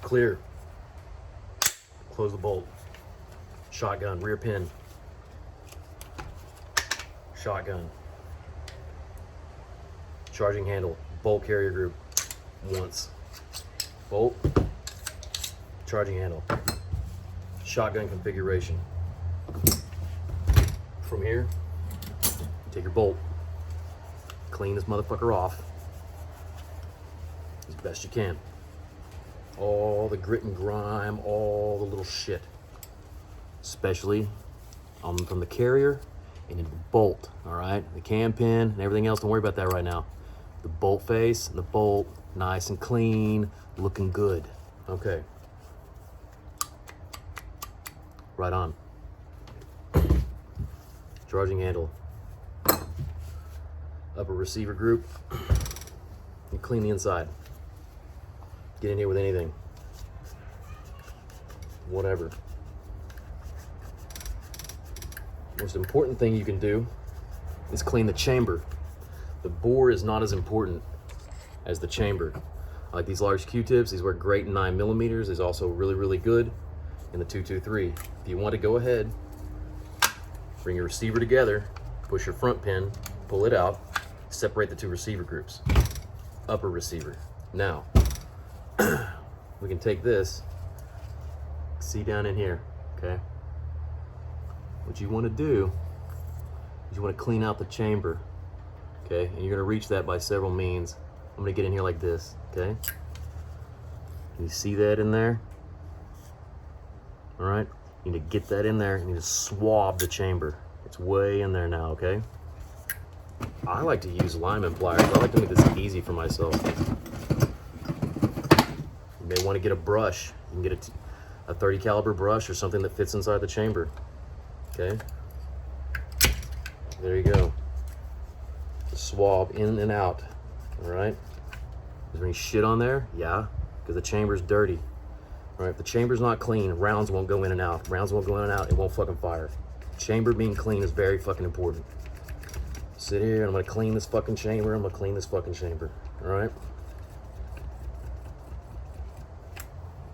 Clear. Close the bolt. Shotgun, rear pin. Shotgun. Charging handle, bolt carrier group. Once. Bolt. Charging handle. Shotgun configuration. From here, take your bolt. Clean this motherfucker off as best you can. All the grit and grime, all the little shit. Especially from the carrier and into the bolt, all right? The cam pin and everything else, don't worry about that right now. The bolt face and the bolt, nice and clean, looking good. Okay. Right on. Charging handle. Upper receiver group. You clean the inside. Get in here with anything. Whatever. Most important thing you can do is clean the chamber. The bore is not as important as the chamber. I like these large Q-tips. These work great in 9mm. These also really good in the 223. If you want to go ahead, bring your receiver together, push your front pin, pull it out, separate the two receiver groups. Upper receiver. Now, we can take this, see down in here, okay? What you want to do is you want to clean out the chamber, okay? And you're going to reach that by several means. I'm going to get in here like this, okay? Can you see that in there? All right, you need to get that in there and you need to swab the chamber. It's way in there now, okay? I like to use lineman pliers. I like to make this easy for myself. You may want to get a brush. You can get a 30 caliber brush or something that fits inside the chamber. Okay, there you go. The swab in and out. All right. Is there any shit on there? Yeah, because the chamber's dirty. All right, if the chamber's not clean, rounds won't go in and out. Rounds won't go in and out. It won't fucking fire. Chamber being clean is very fucking important. Sit here and I'm gonna clean this fucking chamber. I'm gonna clean this fucking chamber. All right.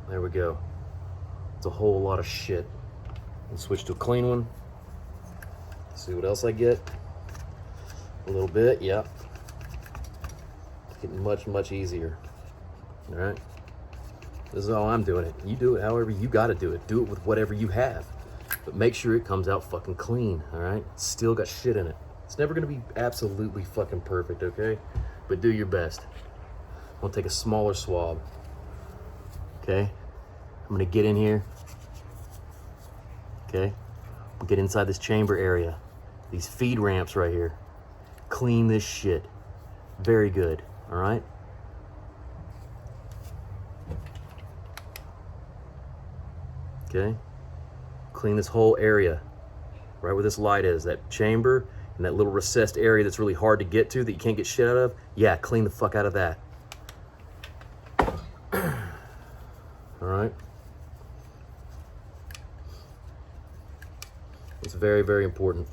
There we go. It's a whole lot of shit. Let's switch to a clean one. See what else I get. A little bit, yeah. Getting much easier. All right. This is how I'm doing it. You do it however you gotta do it. Do it with whatever you have. But make sure it comes out fucking clean, all right? It's still got shit in it. It's never gonna be absolutely fucking perfect, okay? But do your best. I'm gonna take a smaller swab, okay? I'm gonna get in here, okay? We'll get inside this chamber area. These feed ramps right here. Clean this shit. Very good, all right? Okay? Clean this whole area, right where this light is, that chamber and that little recessed area that's really hard to get to that you can't get shit out of. Yeah, clean the fuck out of that. All right? It's very important.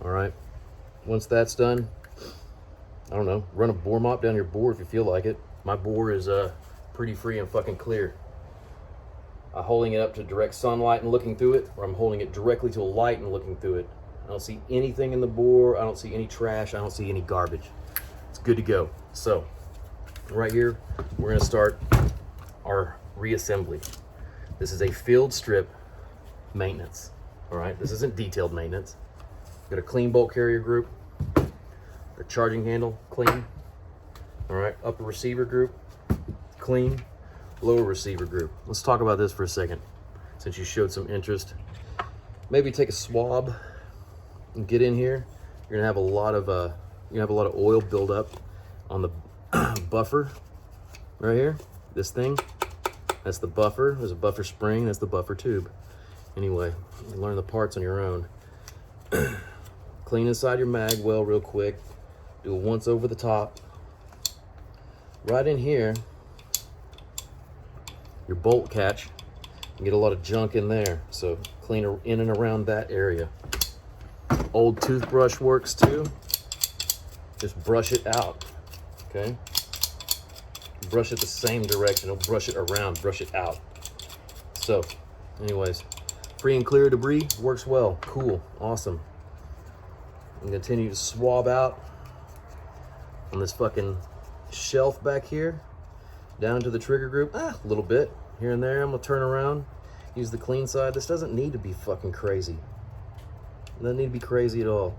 All right? Once that's done, I don't know, run a bore mop down your bore if you feel like it. My bore is pretty free and fucking clear. I'm holding it up to direct sunlight and looking through it, or I'm holding it directly to a light and looking through it. I don't see anything in the bore. I don't see any trash. I don't see any garbage. It's good to go. So, right here, we're gonna start our reassembly. This is a field strip maintenance, all right? This isn't detailed maintenance. Got a clean bolt carrier group, a charging handle, clean, all right? Upper receiver group, clean. Lower receiver group. Let's talk about this for a second, since you showed some interest. Maybe take a swab and get in here. You're gonna have a lot of oil build up on the buffer right here. This thing, that's the buffer. There's a buffer spring. That's the buffer tube. Anyway, you learn the parts on your own. Clean inside your mag well real quick. Do it once over the top. Right in here. Your bolt catch, you get a lot of junk in there, so clean in and around that area. Old toothbrush works too. Just brush it out, okay? brush it the same direction. Don't brush it around, brush it out. So, anyways, free and clear debris works well. Cool, awesome. I'm gonna continue to swab out on this fucking shelf back here, down to the trigger group, a little bit here and there. I'm gonna turn around, use the clean side. This doesn't need to be fucking crazy. It doesn't need to be crazy at all.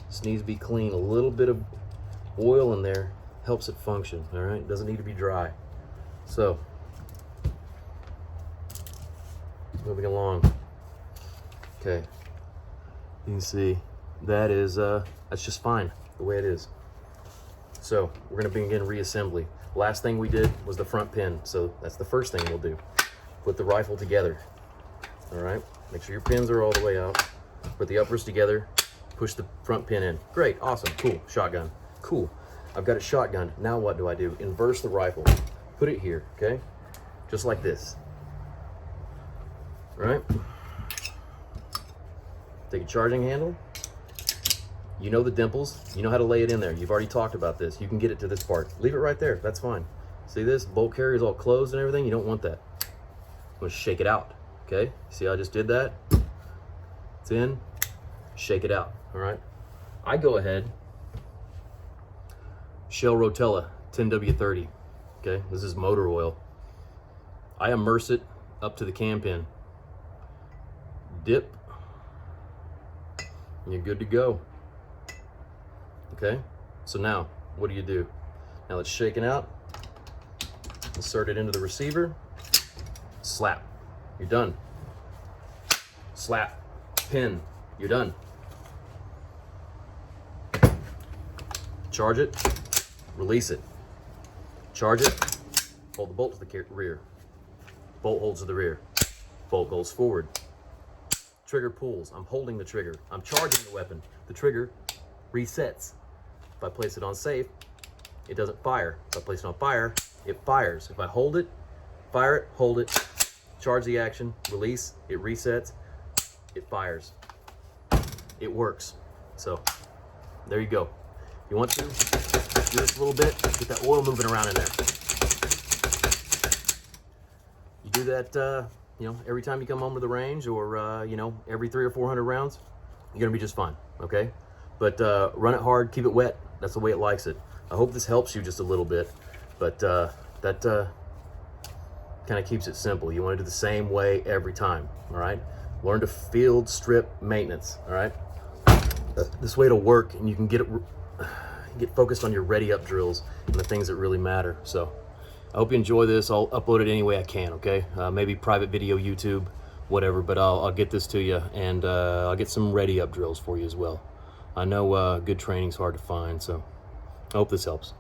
This needs to be clean. A little bit of oil in there helps it function, all right? It doesn't need to be dry. So, moving along. Okay, you can see that is, that's just fine the way it is. So we're gonna begin reassembly. Last thing we did was the front pin. So that's the first thing we'll do. Put the rifle together, all right? Make sure your pins are all the way out. Put the uppers together, push the front pin in. Great, awesome, cool, shotgun, cool. I've got it shotgunned. Now what do I do? Inverse the rifle. Put it here, okay? Just like this, all right? Take a charging handle. You know the dimples. You know how to lay it in there. You've already talked about this. You can get it to this part. Leave it right there. That's fine. See this? Bolt carrier is all closed and everything. You don't want that. I'm going to shake it out. Okay? See how I just did that? It's in. Shake it out. All right? I go ahead. Shell Rotella 10W30. Okay? This is motor oil. I immerse it up to the cam pin. Dip. And you're good to go. Okay, so now what do? Now it's shaken out, insert it into the receiver, slap, you're done. Slap, pin, you're done. Charge it, release it. Charge it, hold the bolt to the rear. Bolt holds to the rear. Bolt goes forward. Trigger pulls, I'm holding the trigger. I'm charging the weapon. The trigger resets. If I place it on safe, it doesn't fire. If I place it on fire, it fires. If I hold it, fire it, hold it, charge the action, release, it resets, it fires. It works. So, there you go. You want to do this a little bit, get that oil moving around in there. You do that, you know, every time you come home to the range, or, you know, every 300 or 400 rounds, you're gonna be just fine, okay? But run it hard, keep it wet. That's the way it likes it. I hope this helps you just a little bit, but that kind of keeps it simple. You want to do the same way every time, all right? Learn to field strip maintenance, all right? This way it'll work, and you can get focused on your ready up drills and the things that really matter. So I hope you enjoy this. I'll upload it any way I can, okay? Maybe private video, YouTube, whatever, but I'll get this to you, and I'll get some ready up drills for you as well. I know good training's hard to find, so I hope this helps.